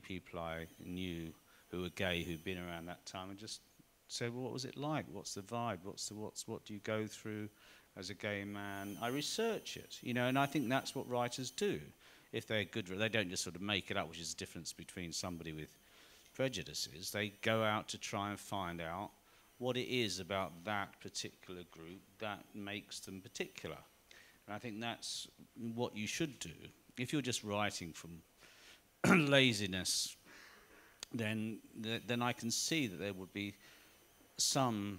people I knew who were gay who'd been around that time, and just said, well, what was it like? What's the vibe? What do you go through as a gay man? I research it, you know, and I think that's what writers do. If they're good, they don't just sort of make it up, which is the difference between somebody with prejudices. They go out to try and find out what it is about that particular group that makes them particular. And I think that's what you should do. If you're just writing from laziness, then I can see that there would be some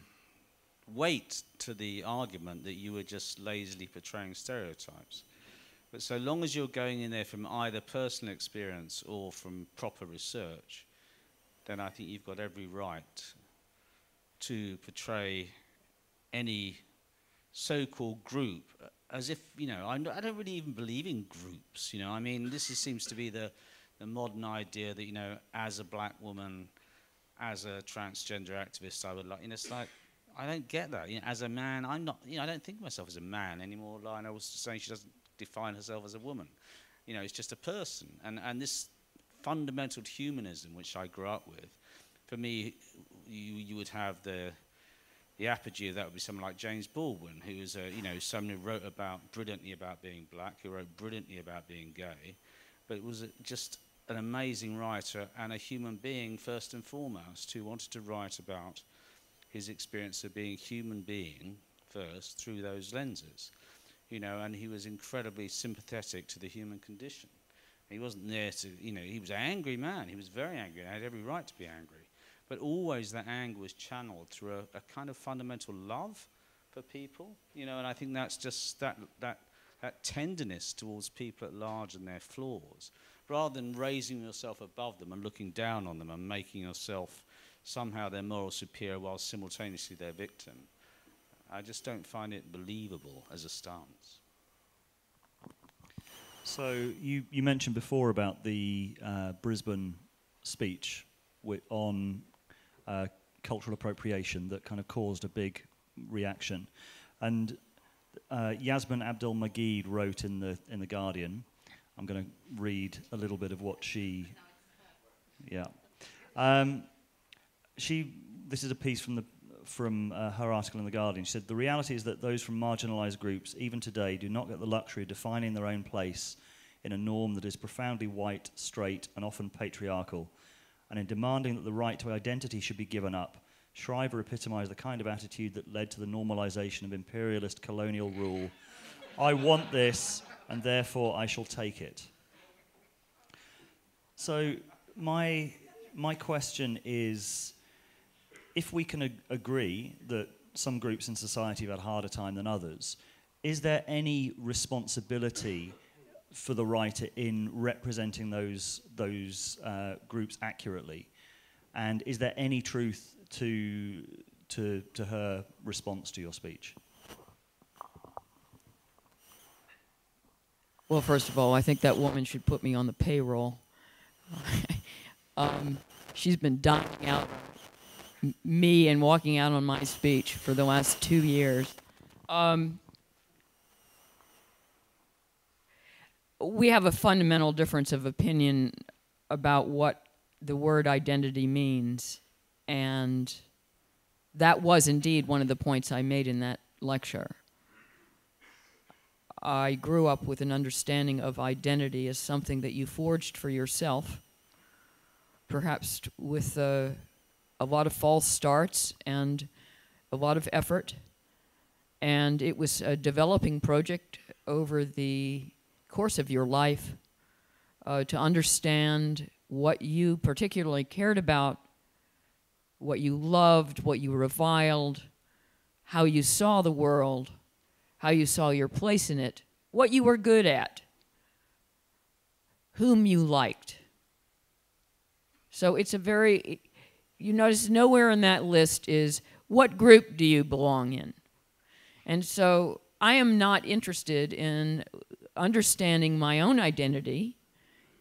weight to the argument that you were just lazily portraying stereotypes. But so long as you're going in there from either personal experience or from proper research, then I think you've got every right to portray any so-called group as if, you know, I don't really even believe in groups, you know. I mean, seems to be the modern idea that, you know, as a black woman, as a transgender activist, I would like, you know, it's like, I don't get that. You know, as a man, I'm not, you know, I don't think of myself as a man anymore. Lionel was saying she doesn't define herself as a woman. You know, it's just a person. And this fundamental humanism, which I grew up with, for me, you would have the apogee of that would be someone like James Baldwin, who is you know, someone who wrote brilliantly about being black, who wrote brilliantly about being gay, but was just an amazing writer and a human being first and foremost, who wanted to write about his experience of being a human being first through those lenses, you know, and he was incredibly sympathetic to the human condition. He wasn't there to, you know, he was an angry man. He was very angry and had every right to be angry. But always that anger was channeled through a kind of fundamental love for people, you know, and I think that's just that tenderness towards people at large and their flaws, rather than raising yourself above them and looking down on them and making yourself somehow their moral superior while simultaneously their victim. I just don't find it believable as a stance. So you mentioned before about the Brisbane speech on cultural appropriation that kind of caused a big reaction, and Yasmin Abdel-Magid wrote in the Guardian. I'm going to read a little bit of what she. Yeah, This is a piece from her article in the Guardian. She said, "The reality is that those from marginalised groups, even today, do not get the luxury of defining their own place in a norm that is profoundly white, straight, and often patriarchal. And in demanding that the right to identity should be given up, Shriver epitomised the kind of attitude that led to the normalisation of imperialist colonial rule. I want this, and therefore I shall take it." So my question is, if we can agree that some groups in society have had a harder time than others, is there any responsibility for the writer in representing those groups accurately? And is there any truth to her response to your speech? Well, first of all, I think that woman should put me on the payroll. She's been dining out me and walking out on my speech for the last 2 years. We have a fundamental difference of opinion about what the word identity means, and that was indeed one of the points I made in that lecture. I grew up with an understanding of identity as something that you forged for yourself, perhaps with a lot of false starts and a lot of effort, and it was a developing project over the course of your life to understand what you particularly cared about, what you loved, what you reviled, how you saw the world, how you saw your place in it, what you were good at, whom you liked. So it's a very, you notice nowhere in that list is what group do you belong in? And so I am not interested in understanding my own identity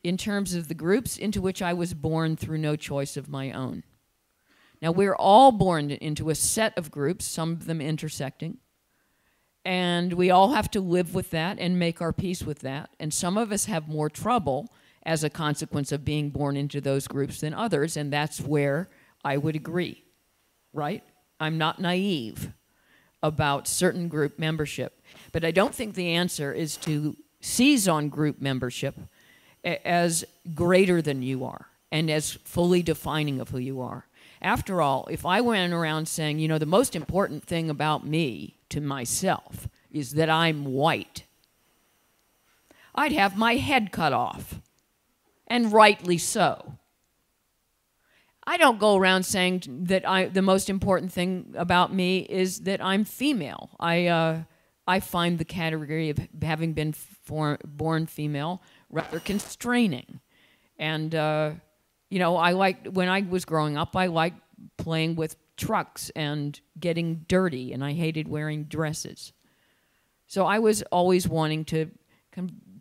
in terms of the groups into which I was born through no choice of my own. Now, we're all born into a set of groups, some of them intersecting, and we all have to live with that and make our peace with that. And some of us have more trouble as a consequence of being born into those groups than others, and that's where I would agree, right? I'm not naive about certain group membership, but I don't think the answer is to seize on group membership as greater than you are and as fully defining of who you are. After all, if I went around saying, you know, the most important thing about me to myself is that I'm white, I'd have my head cut off, and rightly so. I don't go around saying that the most important thing about me is that I'm female. I find the category of having been born female rather constraining. And, you know, when I was growing up, I liked playing with trucks and getting dirty, and I hated wearing dresses. So I was always wanting to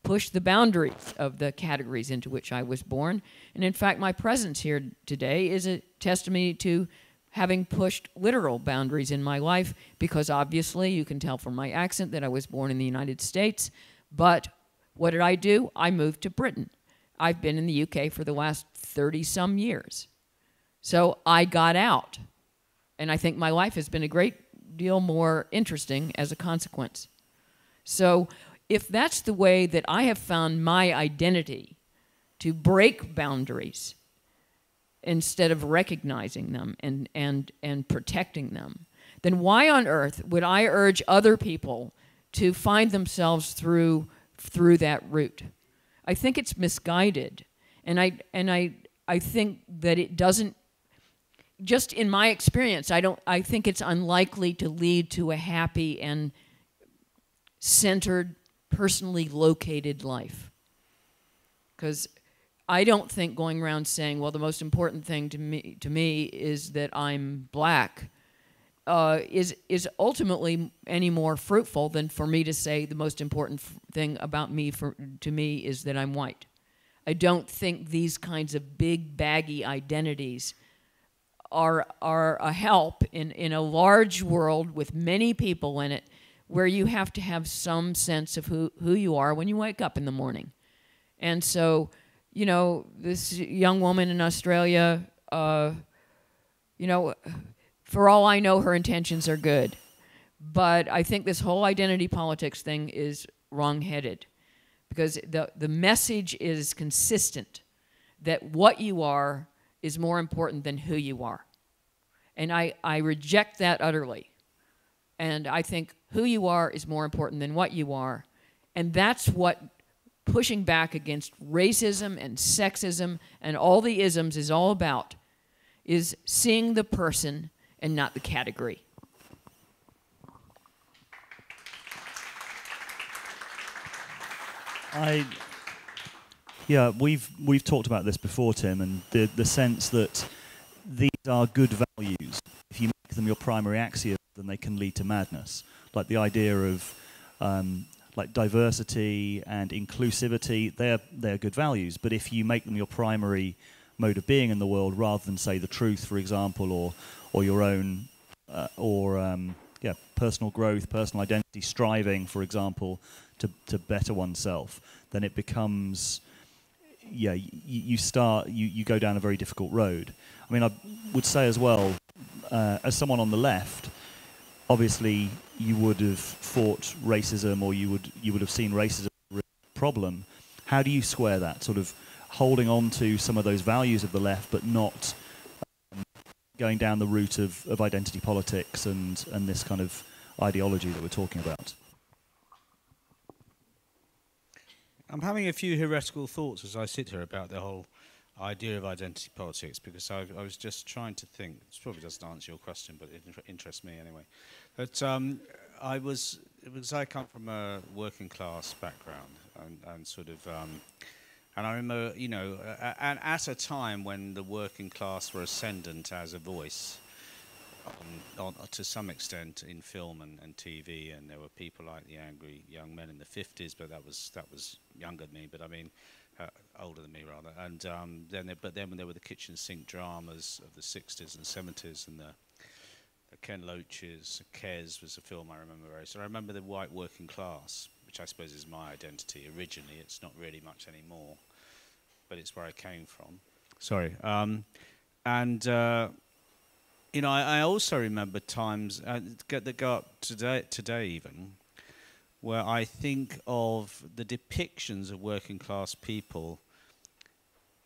push the boundaries of the categories into which I was born. And in fact, my presence here today is a testimony to having pushed literal boundaries in my life, because obviously you can tell from my accent that I was born in the United States. But what did I do? I moved to Britain. I've been in the UK for the last 30-some years. So I got out. And I think my life has been a great deal more interesting as a consequence. So if that's the way that I have found my identity, to break boundaries instead of recognizing them and protecting them, then why on earth would I urge other people to find themselves through that route? I think it's misguided, and I think that it doesn't. Just in my experience, I think it's unlikely to lead to a happy and centered, personally located life. Because I don't think going around saying, well, the most important thing to me is that I'm black, is ultimately any more fruitful than for me to say the most important thing about me to me is that I'm white. I don't think these kinds of big, baggy identities are a help in a large world with many people in it, where you have to have some sense of who you are when you wake up in the morning. And so, you know, this young woman in Australia, you know, for all I know, her intentions are good. But I think this whole identity politics thing is wrong-headed, because the message is consistent that what you are is more important than who you are. And I reject that utterly. And I think who you are is more important than what you are. And that's what pushing back against racism and sexism and all the isms is all about, is seeing the person and not the category. Yeah, we've talked about this before, Tim, and the sense that these are good values. If you make them your primary axiom, then they can lead to madness. Like the idea of like diversity and inclusivity, they're good values. But if you make them your primary mode of being in the world, rather than say the truth, for example, or your own personal growth, personal identity, striving, for example, to better oneself, then it becomes you go down a very difficult road. I mean, I would say as well, as someone on the left, obviously you would have fought racism, or you would have seen racism as a problem. How do you square that, sort of holding on to some of those values of the left, but not going down the route of identity politics and this kind of ideology that we're talking about? I'm having a few heretical thoughts as I sit here about the whole idea of identity politics, because I was just trying to think. This probably doesn't answer your question, but it interests me anyway. But I come from a working class background, and sort of, and I remember, you know, and at a time when the working class were ascendant as a voice, to some extent in film and TV, and there were people like the Angry Young Men in the 50s, but that was younger than me, but I mean older than me rather. And then when there were the kitchen sink dramas of the 60s and 70s, and the Ken Loach's Kes was a film I remember very. So I remember the white working class, which I suppose is my identity originally. It's not really much anymore. but it's where I came from. Sorry. And you know, I also remember times that go up today even, where I think of the depictions of working class people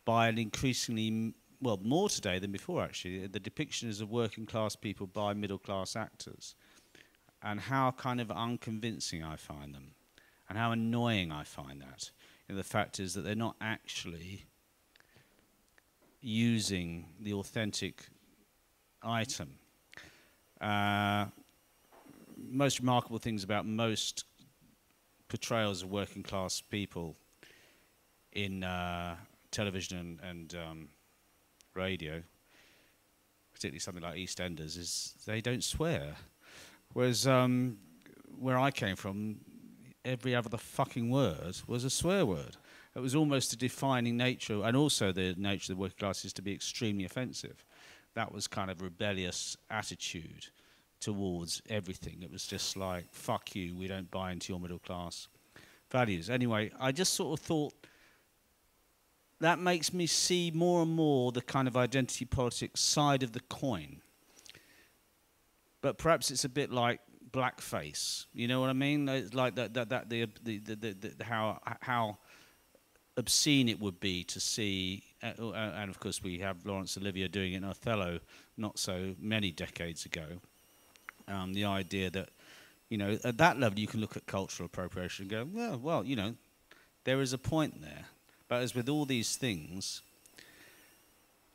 by an increasingly, well, more today than before actually, the depictions of working class people by middle class actors, and how kind of unconvincing I find them, and how annoying I find that. You know, the fact is that they're not actually using the authentic item. Most remarkable things about most portrayals of working class people in television and radio, particularly something like EastEnders, is they don't swear. Whereas where I came from, every other fucking word was a swear word. It was almost a defining nature, and also the nature of the working class is to be extremely offensive. That was kind of rebellious attitude towards everything. It was just like, fuck you, we don't buy into your middle class values. Anyway, I just sort of thought that makes me see more and more the kind of identity politics side of the coin. But perhaps it's a bit like blackface. You know what I mean? It's like how obscene it would be to see, and of course we have Laurence Olivier doing it in Othello not so many decades ago. The idea that, you know, at that level you can look at cultural appropriation and go, well, you know, there is a point there. But as with all these things,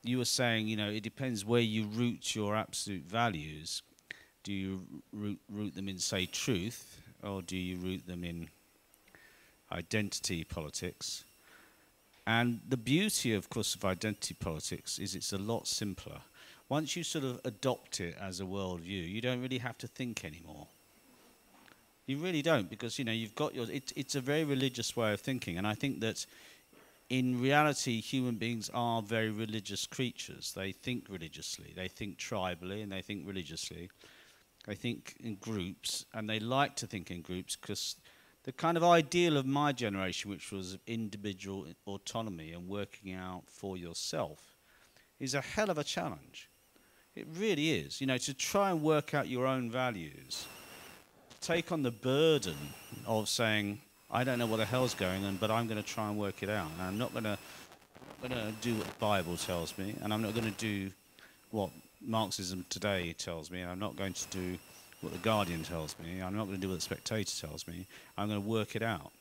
you were saying, you know, it depends where you root your absolute values. Do you root them in, say, truth, or do you root them in identity politics? And the beauty, of course, of identity politics is it's a lot simpler. Once you sort of adopt it as a worldview, you don't really have to think anymore. You really don't, because, you know, you've got your... It's a very religious way of thinking, and I think that in reality, human beings are very religious creatures. They think religiously, they think tribally, and they think religiously. They think in groups, and they like to think in groups because the kind of ideal of my generation, which was individual autonomy and working out for yourself, is a hell of a challenge. It really is. You know, to try and work out your own values, take on the burden of saying, I don't know what the hell's going on, but I'm going to try and work it out. And I'm not going to do what the Bible tells me, and I'm not going to do what Marxism today tells me, and I'm not going to do what the Guardian tells me, I'm not going to do what the Spectator tells me, I'm going to work it out.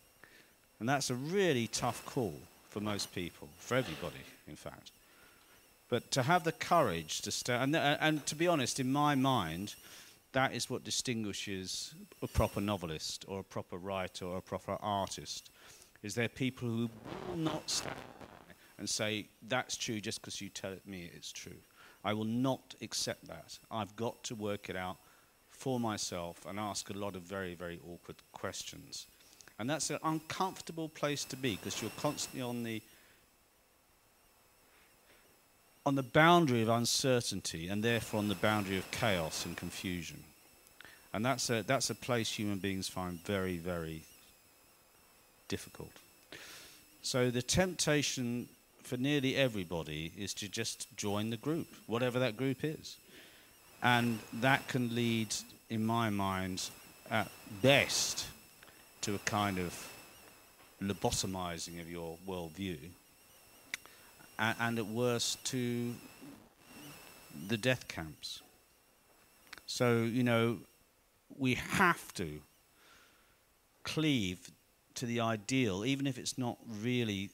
And that's a really tough call for most people, for everybody, in fact. But to have the courage to stand, and to be honest, in my mind, that is what distinguishes a proper novelist or a proper writer or a proper artist, is they're people who will not stand by and say, that's true just because you tell me it's true. I will not accept that. I've got to work it out for myself and ask a lot of very, very awkward questions. And that's an uncomfortable place to be, because you're constantly on the boundary of uncertainty, and therefore on the boundary of chaos and confusion. And that's a place human beings find very, very difficult. So the temptation for nearly everybody is to just join the group, whatever that group is. And that can lead, in my mind, at best, to a kind of lobotomizing of your worldview, and at worst to the death camps. So, you know, we have to cleave to the ideal, even if it's not really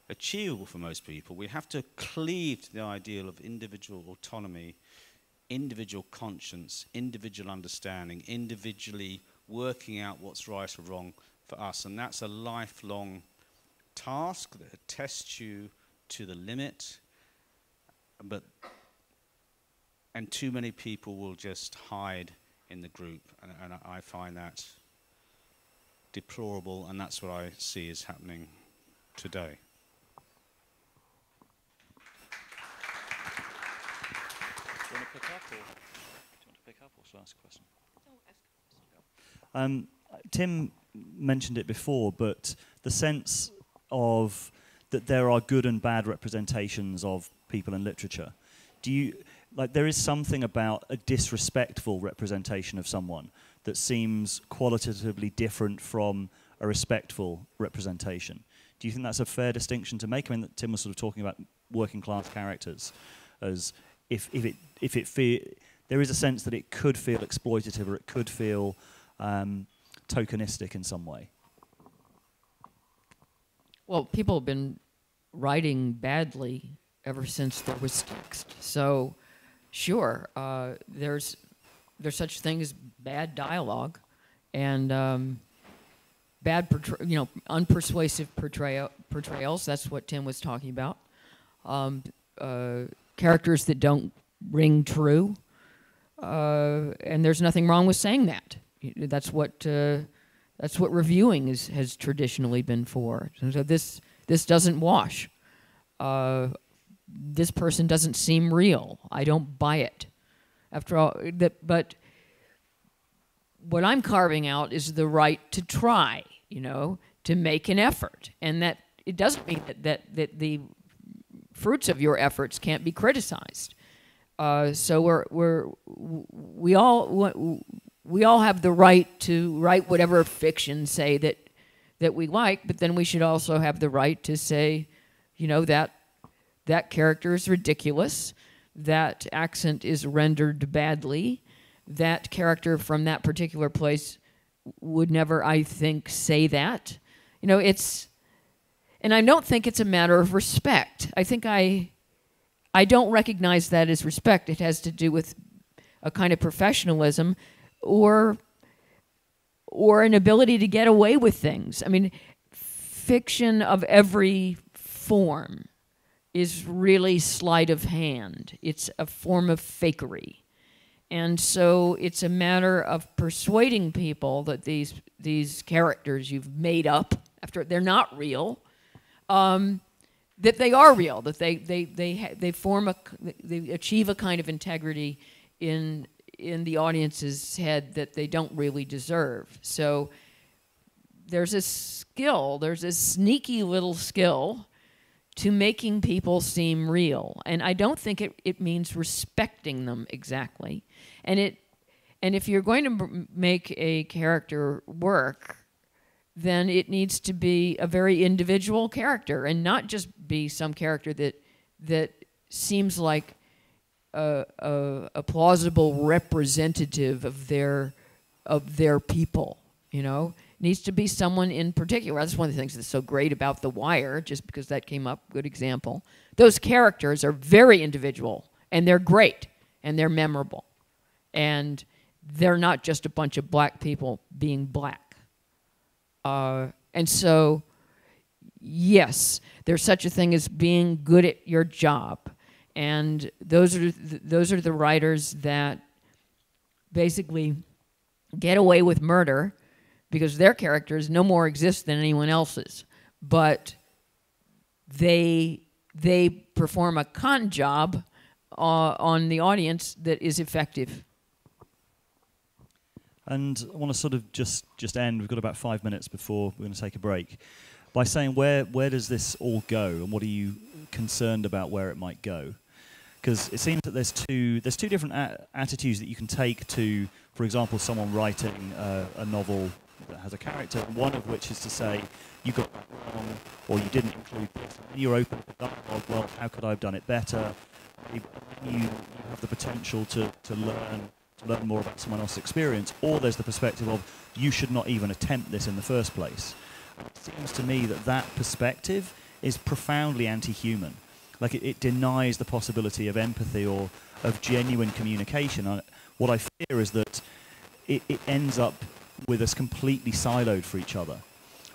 achievable for most people. We have to cleave to the ideal of individual autonomy, individual conscience, individual understanding, individually working out what's right or wrong for us. And that's a lifelong task that tests you to the limit, and too many people will just hide in the group, and I find that deplorable, and that's what I see is happening today. Do you want to pick up, or should I ask a question? No, ask a question. Tim mentioned it before, but the sense of that there are good and bad representations of people in literature. Do you, like, there is something about a disrespectful representation of someone that seems qualitatively different from a respectful representation. Do you think that's a fair distinction to make? I mean, Tim was sort of talking about working class characters as if there is a sense that it could feel exploitative or it could feel tokenistic in some way. Well, people have been writing badly ever since there was text. So, sure, there's such thing as bad dialogue, and bad, unpersuasive portrayals. That's what Tim was talking about. Characters that don't ring true, and there's nothing wrong with saying that. That's what reviewing has traditionally been for. So this doesn't wash. This person doesn't seem real. I don't buy it. After all, but what I'm carving out is the right to try, to make an effort, and that it doesn't mean that the fruits of your efforts can't be criticized. So we all have the right to write whatever fiction, say, that we like, but then we should also have the right to say, that character is ridiculous, that accent is rendered badly, that character from that particular place would never, I think, say that. And I don't think it's a matter of respect. I think I don't recognize that as respect. It has to do with a kind of professionalism or an ability to get away with things. I mean, fiction of every form is really sleight of hand. It's a form of fakery. And so it's a matter of persuading people that these characters you've made up, after they're not real, that they are real, that they achieve a kind of integrity in the audience's head that they don't really deserve. So there's a skill, there's a sneaky little skill to making people seem real. And I don't think it means respecting them exactly. And if you're going to make a character work, then it needs to be a very individual character and not just be some character that seems like a plausible representative of their people, It needs to be someone in particular. That's one of the things that's so great about The Wire, just because that came up, good example. Those characters are very individual, and they're great, and they're memorable. And they're not just a bunch of black people being black. And so, yes, there's such a thing as being good at your job. And those are the writers that basically get away with murder because their characters no more exist than anyone else's. But they perform a con job on the audience that is effective. And I want to sort of just end, we've got about 5 minutes before we're going to take a break, by saying where does this all go and what are you concerned about where it might go? Because it seems that there's two different attitudes that you can take to, for example, someone writing a novel that has a character, one of which is to say, you got that wrong, or you didn't include this, and you're open for dialogue, well, how could I have done it better? You have the potential to learn more about someone else's experience, or there's the perspective of, you should not even attempt this in the first place. And it seems to me that perspective is profoundly anti-human. Like it denies the possibility of empathy or of genuine communication. What I fear is that it ends up with us completely siloed for each other.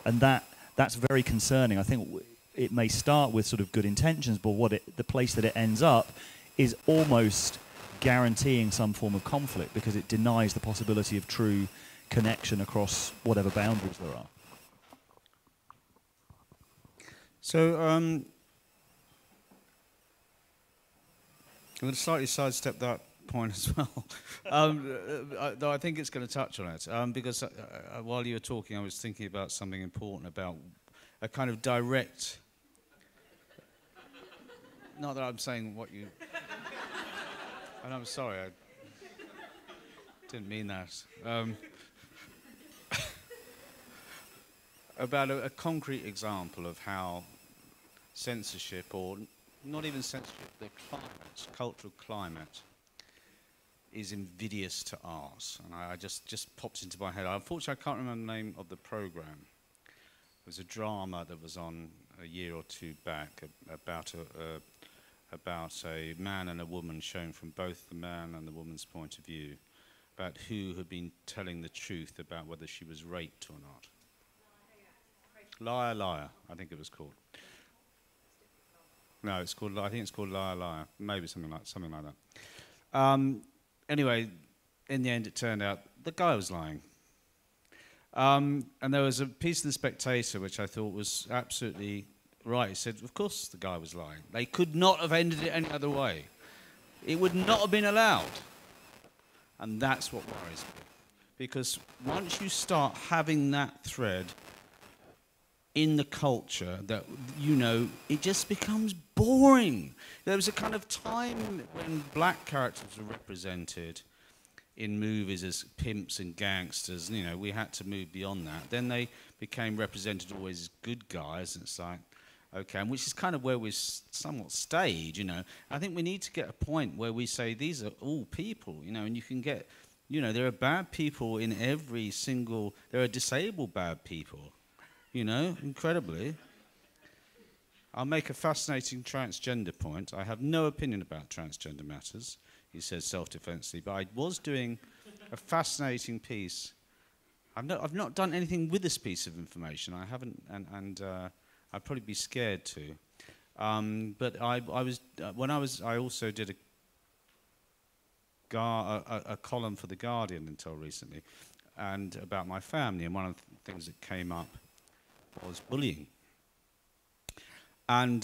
And that's very concerning. I think it may start with sort of good intentions, but the place that it ends up is almost guaranteeing some form of conflict because it denies the possibility of true connection across whatever boundaries there are. So I'm going to slightly sidestep that point as well, though I think it's going to touch on it, because while you were talking I was thinking about something important, about a kind of direct not that I'm saying what you... And I'm sorry, I didn't mean that. About a concrete example of how censorship, or not even censorship, the climate, cultural climate, is invidious to art. And I just popped into my head. Unfortunately, I can't remember the name of the program. It was a drama that was on a year or two back about a man and a woman, shown from both the man and the woman's point of view, about who had been telling the truth about whether she was raped or not. Liar, Liar, I think it was called. No, it's called. I think it's called Liar, Liar. Maybe something like that. Anyway, in the end, it turned out the guy was lying. And there was a piece of The Spectator which I thought was absolutely right. It said, of course the guy was lying. They could not have ended it any other way. It would not have been allowed. And that's what worries me. Because once you start having that thread in the culture, that, you know, it just becomes boring. There was a kind of time when black characters were represented in movies as pimps and gangsters. You know, we had to move beyond that. Then they became represented always as good guys, and it's like, okay, and which is kind of where we've somewhat stayed, you know. I think we need to get a point where we say these are all people, you know, and you can get, you know, there are bad people in every single, there are disabled bad people, you know, incredibly. I'll make a fascinating transgender point. I have no opinion about transgender matters, he says self-defensively, but I was doing a fascinating piece. I've not done anything with this piece of information. I haven't, and I'd probably be scared to. But I also did a column for The Guardian until recently, and about my family, and one of the things that came up was bullying. And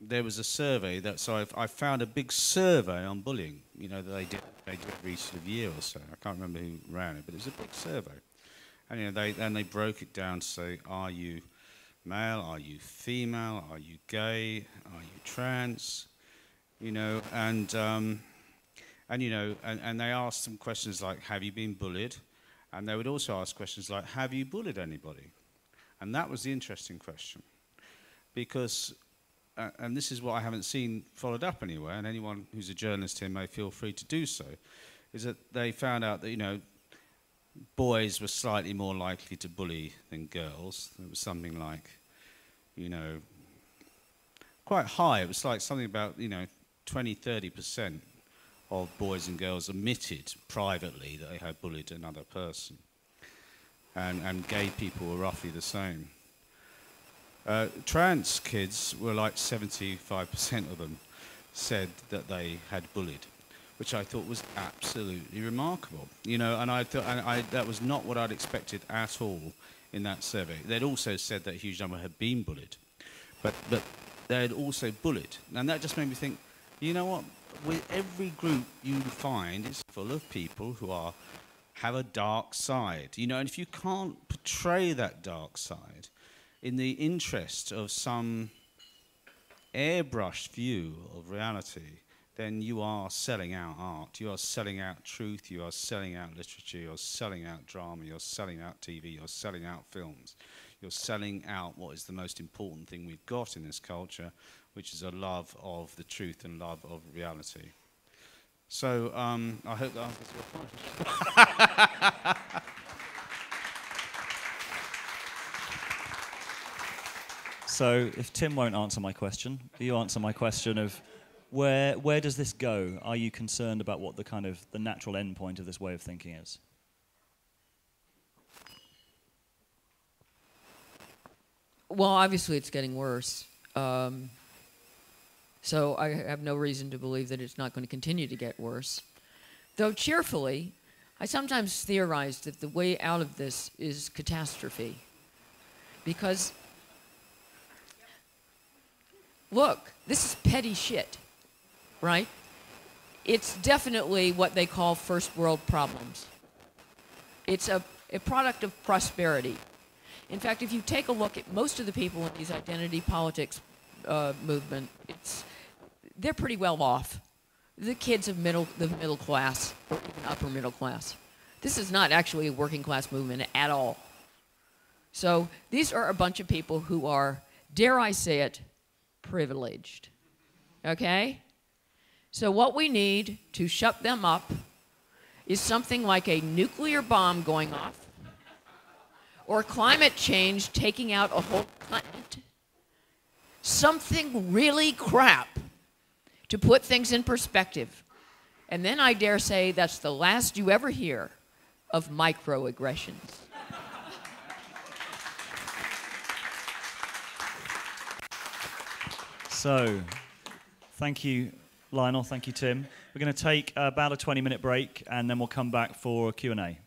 there was a survey so I found a big survey on bullying, you know, that they do every sort of year or so. I can't remember who ran it, but it was a big survey. And you know, they broke it down to say, are you male, are you female, are you gay, are you trans, you know, and you know, and they asked some questions like, have you been bullied? And they would also ask questions like, have you bullied anybody? And that was the interesting question, because and this is what I haven't seen followed up anywhere, and anyone who's a journalist here may feel free to do so, is that they found out that, you know, boys were slightly more likely to bully than girls. It was something like, you know, quite high. It was like something about, you know, 20–30% of boys and girls admitted privately that they had bullied another person. And gay people were roughly the same. Trans kids were like 75% of them said that they had bullied, which I thought was absolutely remarkable. You know, and I thought that was not what I'd expected at all in that survey. They'd also said that a huge number had been bullied, but they had also bullied. And that just made me think, you know what, with every group you find is full of people who have a dark side, you know, and if you can't portray that dark side in the interest of some airbrushed view of reality, then you are selling out art, you are selling out truth, you are selling out literature, you're selling out drama, you're selling out TV, you're selling out films. You're selling out what is the most important thing we've got in this culture, which is a love of the truth and love of reality. So I hope that answers your question. So if Tim won't answer my question, you answer my question of where does this go? Are you concerned about what the natural end point of this way of thinking is? Well, obviously it's getting worse. So I have no reason to believe that it's not going to continue to get worse. Though cheerfully, I sometimes theorize that the way out of this is catastrophe. Because, look, this is petty shit, right? It's definitely what they call first world problems. It's a product of prosperity. In fact, if you take a look at most of the people in these identity politics movement, they're pretty well off. The kids of the middle class, or even upper middle class. This is not actually a working class movement at all. So these are a bunch of people who are, dare I say it, privileged. Okay? So what we need to shut them up is something like a nuclear bomb going off, or climate change taking out a whole continent. Something really crap to put things in perspective. And then I dare say that's the last you ever hear of microaggressions. So, thank you, Lionel. Thank you, Tim. We're going to take about a 20-minute break, and then we'll come back for Q&A.